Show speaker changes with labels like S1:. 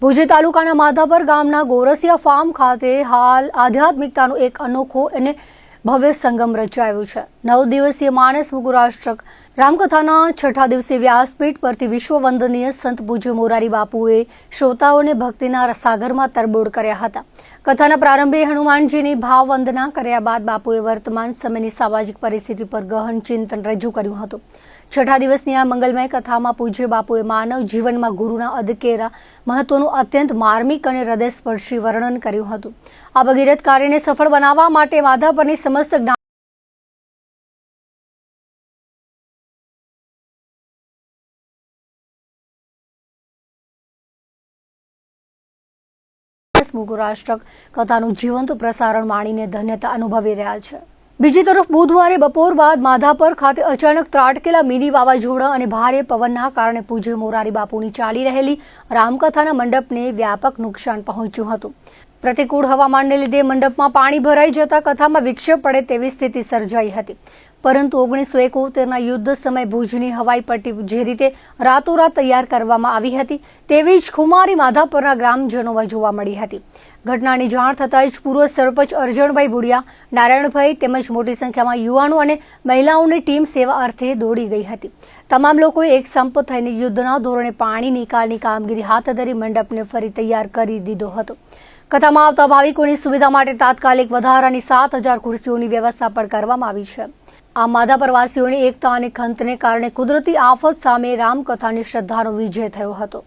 S1: ભુજ તાલુકાના માધાપર ગામના ગોરસિયા ફાર્મ ખાતે હાલ આધ્યાત્મિકતાનો એક અનોખો અને ભવ્ય સંગમ રચાયો છે। 9 દિવસીય માનસ મુગુરાષ્ટક રામકથાના 6ઠા દિવસે વ્યાસપીઠ પરથી વિશ્વ વંદનીય સંત પૂજ્ય મોરારી બાપુએ શ્રોતાઓને ભક્તિના સાગરમાં તરબોળ કર્યા હતા। કથાના પ્રારંભે હનુમાનજીની ભાવ વંદના કર્યા બાદ બાપુએ વર્તમાન સમયની સામાજિક પરિસ્થિતિ પર ગહન ચિંતન રજૂ કર્યું હતું। 6ઠા દિવસની આ મંગલમય કથામાં પૂજ્ય બાપુએ માનવ જીવનમાં ગુરુના અદકેરા મહત્વનું અત્યંત માર્મિક અને હૃદયસ્પર્શી વર્ણન કર્યું હતું। આ ભગીરથ કાર્યને સફળ બનાવવા માટે માધાપરની સમસ્ત મુગુરાષ્ટક કથાનું જીવંત પ્રસારણ માણીને ધન્યતા અનુભવી રહ્યા છે। બીજી તરફ બુધવારે બપોર બાદ માધાપર ખાતે અચાનક ત્રાટકેલા મિની વાવાઝોડા અને ભારે પવનના કારણે પૂજ્ય મોરારી બાપુની ચાલી રહેલી રામકથાના મંડપને વ્યાપક નુકસાન પહોંચ્યું હતું। પ્રતિકૂળ હવામાનને લીધે મંડપમાં પાણી ભરાઈ જતા કથામાં વિક્ષેપ પડે તેવી સ્થિતિ સર્જાઈ હતી, પરંતુ 1971ના યુદ્ધ સમયે ભુજની હવાઈ પટ્ટી જે રીતે રાતોરાત તૈયાર કરવામાં આવી હતી તેવી જ ખુમારી માધાપરના ગ્રામજનોમાં જોવા મળી હતી। ઘટનાની જાણ થતાં જ પૂર્વ સરપંચ અરજણભાઈ ભુડિયા, નારાયણભાઈ તેમજ મોટી સંખ્યામાં યુવાનો અને મહિલાઓની ટીમ સેવા અર્થે દોડી ગઈ હતી। તમામ લોકોએ એક સંપ થઈને યુદ્ધના ધોરણે પાણી નિકાલની કામગીરી હાથ ધરી મંડપને ફરી તૈયાર કરી દીધો હતો। કથામાં આવતા ભાવિકોની સુવિધા માટે તાત્કાલિક વધારાની 7000 ખુરશીઓની વ્યવસ્થા પણ કરવામાં આવી છે। આ માધાપરવાસીઓની એકતા અને ખંતને કારણે કુદરતી આફત સામે રામકથાની શ્રદ્ધાનો વિજય થયો હતો।